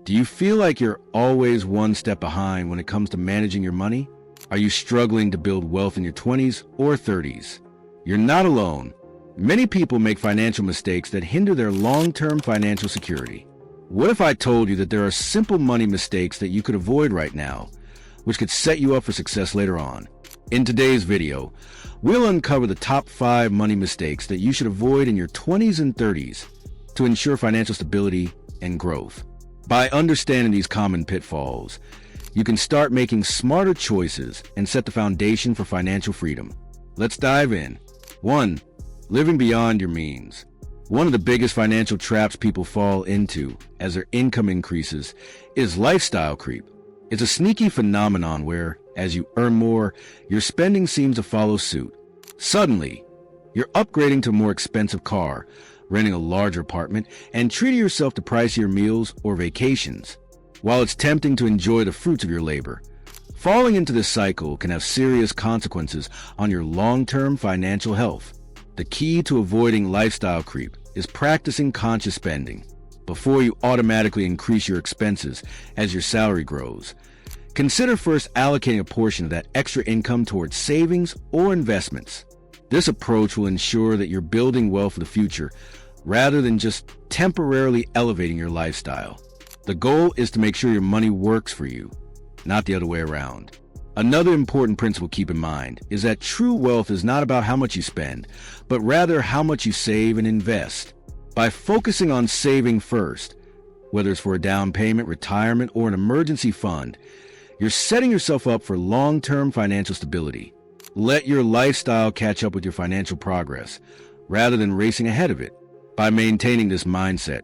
Do you feel like you're always one step behind when it comes to managing your money? Are you struggling to build wealth in your 20s or 30s? You're not alone. Many people make financial mistakes that hinder their long-term financial security. What if I told you that there are simple money mistakes that you could avoid right now, which could set you up for success later on? In today's video, we'll uncover the top 5 money mistakes that you should avoid in your 20s and 30s to ensure financial stability and growth. By understanding these common pitfalls, you can start making smarter choices and set the foundation for financial freedom. Let's dive in. 1. Living beyond your means. One of the biggest financial traps people fall into as their income increases is lifestyle creep. It's a sneaky phenomenon where, as you earn more, your spending seems to follow suit. Suddenly, you're upgrading to a more expensive car, renting a larger apartment, and treating yourself to pricier meals or vacations. While it's tempting to enjoy the fruits of your labor, falling into this cycle can have serious consequences on your long-term financial health. The key to avoiding lifestyle creep is practicing conscious spending. Before you automatically increase your expenses as your salary grows, consider first allocating a portion of that extra income towards savings or investments. This approach will ensure that you're building wealth for the future rather than just temporarily elevating your lifestyle. The goal is to make sure your money works for you, not the other way around. Another important principle to keep in mind is that true wealth is not about how much you spend, but rather how much you save and invest. By focusing on saving first, whether it's for a down payment, retirement, or an emergency fund, you're setting yourself up for long-term financial stability. Let your lifestyle catch up with your financial progress, rather than racing ahead of it. By maintaining this mindset,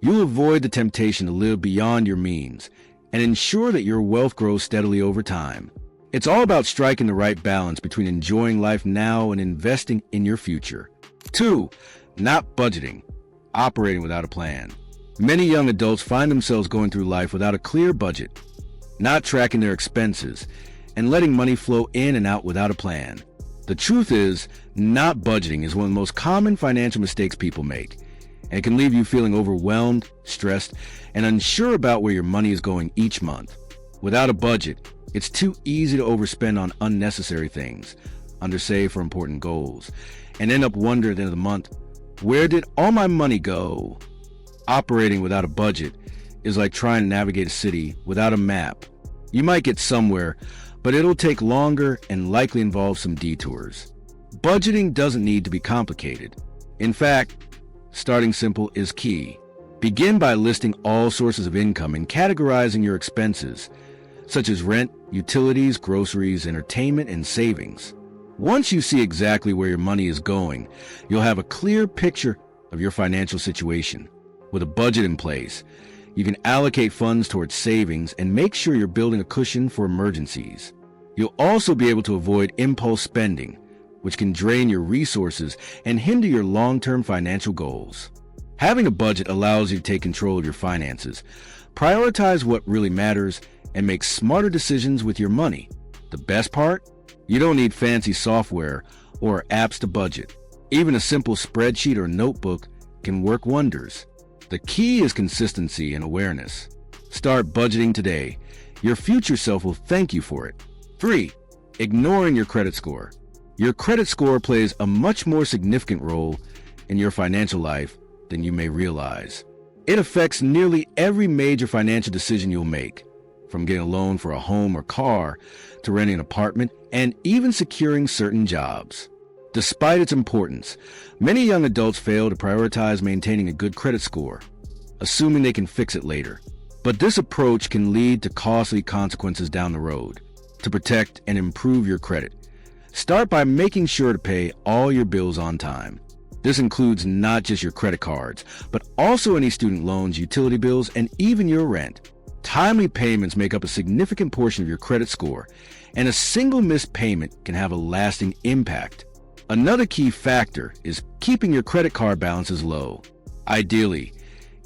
you'll avoid the temptation to live beyond your means and ensure that your wealth grows steadily over time. It's all about striking the right balance between enjoying life now and investing in your future. 2. Not budgeting, operating without a plan. Many young adults find themselves going through life without a clear budget, not tracking their expenses, and letting money flow in and out without a plan. The truth is, not budgeting is one of the most common financial mistakes people make, and it can leave you feeling overwhelmed, stressed, and unsure about where your money is going each month. Without a budget, it's too easy to overspend on unnecessary things, undersave for important goals, and end up wondering at the end of the month, where did all my money go? Operating without a budget is like trying to navigate a city without a map. You might get somewhere, but it'll take longer and likely involve some detours. Budgeting doesn't need to be complicated. In fact, starting simple is key. Begin by listing all sources of income and categorizing your expenses, such as rent, utilities, groceries, entertainment, and savings. Once you see exactly where your money is going, you'll have a clear picture of your financial situation. With a budget in place, you can allocate funds towards savings and make sure you're building a cushion for emergencies. You'll also be able to avoid impulse spending, which can drain your resources and hinder your long-term financial goals. Having a budget allows you to take control of your finances, prioritize what really matters, and make smarter decisions with your money. The best part? You don't need fancy software or apps to budget. Even a simple spreadsheet or notebook can work wonders. The key is consistency and awareness. Start budgeting today. Your future self will thank you for it. 3. Ignoring your credit score. Your credit score plays a much more significant role in your financial life than you may realize. It affects nearly every major financial decision you'll make, from getting a loan for a home or car to renting an apartment and even securing certain jobs. Despite its importance, many young adults fail to prioritize maintaining a good credit score, assuming they can fix it later. But this approach can lead to costly consequences down the road. To protect and improve your credit, start by making sure to pay all your bills on time. This includes not just your credit cards, but also any student loans, utility bills, and even your rent. Timely payments make up a significant portion of your credit score, and a single missed payment can have a lasting impact. Another key factor is keeping your credit card balances low. Ideally,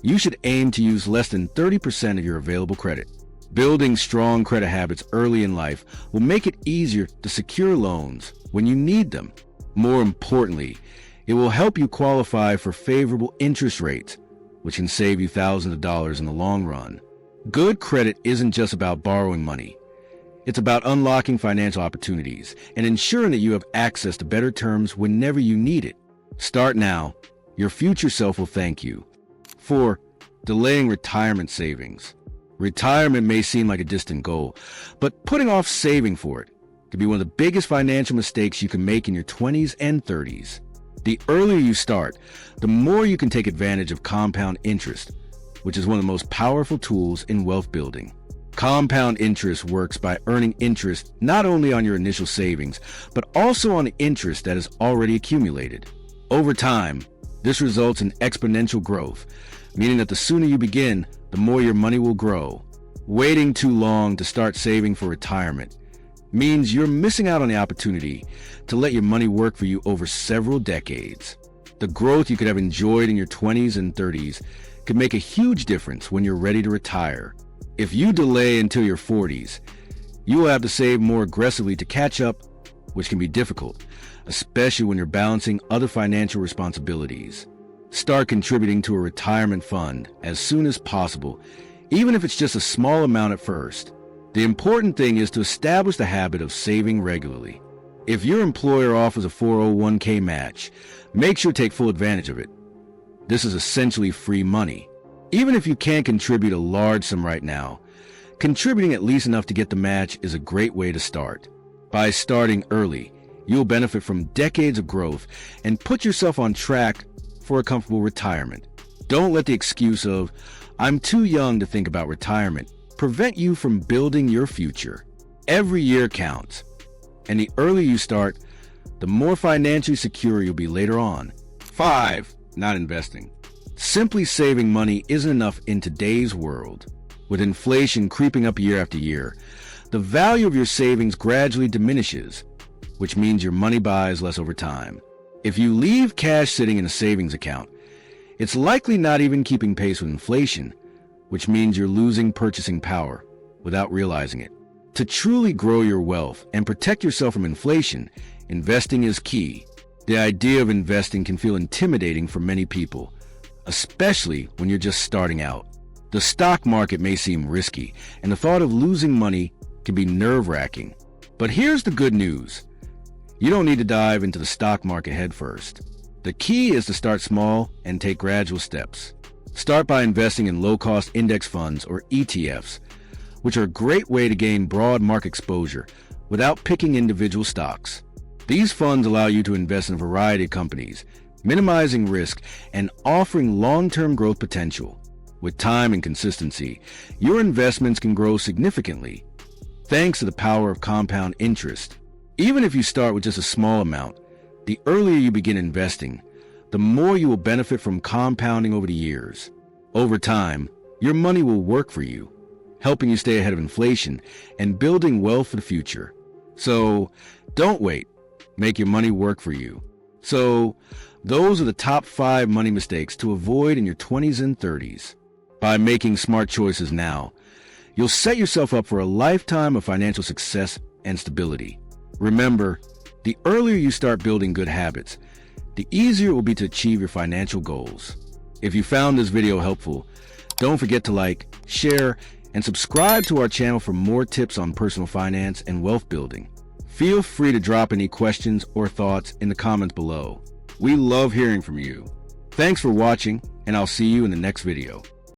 you should aim to use less than 30% of your available credit. Building strong credit habits early in life will make it easier to secure loans when you need them. More importantly, it will help you qualify for favorable interest rates, which can save you thousands of dollars in the long run. Good credit isn't just about borrowing money. It's about unlocking financial opportunities and ensuring that you have access to better terms whenever you need it. Start now. Your future self will thank you. 4. Delaying retirement savings. Retirement may seem like a distant goal, but putting off saving for it can be one of the biggest financial mistakes you can make in your 20s and 30s. The earlier you start, the more you can take advantage of compound interest, which is one of the most powerful tools in wealth building. Compound interest works by earning interest not only on your initial savings, but also on the interest that is already accumulated. Over time, this results in exponential growth, meaning that the sooner you begin, the more your money will grow. Waiting too long to start saving for retirement means you're missing out on the opportunity to let your money work for you over several decades. The growth you could have enjoyed in your 20s and 30s could make a huge difference when you're ready to retire. If you delay until your 40s, you will have to save more aggressively to catch up, which can be difficult, especially when you're balancing other financial responsibilities. Start contributing to a retirement fund as soon as possible, even if it's just a small amount at first. The important thing is to establish the habit of saving regularly. If your employer offers a 401k match, make sure to take full advantage of it. This is essentially free money. Even if you can't contribute a large sum right now, contributing at least enough to get the match is a great way to start. By starting early, you'll benefit from decades of growth and put yourself on track for a comfortable retirement. Don't let the excuse of, "I'm too young to think about retirement," prevent you from building your future. Every year counts, and the earlier you start, the more financially secure you'll be later on. 5. Not investing. Simply saving money isn't enough in today's world. With inflation creeping up year after year, the value of your savings gradually diminishes, which means your money buys less over time. If you leave cash sitting in a savings account, it's likely not even keeping pace with inflation, which means you're losing purchasing power without realizing it. To truly grow your wealth and protect yourself from inflation, investing is key. The idea of investing can feel intimidating for many people, especially when you're just starting out. The stock market may seem risky, and the thought of losing money can be nerve-wracking. But here's the good news. You don't need to dive into the stock market head first. The key is to start small and take gradual steps. Start by investing in low-cost index funds or ETFs, which are a great way to gain broad market exposure without picking individual stocks. These funds allow you to invest in a variety of companies, minimizing risk and offering long-term growth potential. With time and consistency, your investments can grow significantly, thanks to the power of compound interest. Even if you start with just a small amount, the earlier you begin investing, the more you will benefit from compounding over the years. Over time, your money will work for you, helping you stay ahead of inflation and building wealth for the future. So, don't wait. Make your money work for you. So, those are the top 5 money mistakes to avoid in your 20s and 30s. By making smart choices now, you'll set yourself up for a lifetime of financial success and stability. Remember, the earlier you start building good habits, the easier it will be to achieve your financial goals. If you found this video helpful, don't forget to like, share, and subscribe to our channel for more tips on personal finance and wealth building. Feel free to drop any questions or thoughts in the comments below. We love hearing from you. Thanks for watching, and I'll see you in the next video.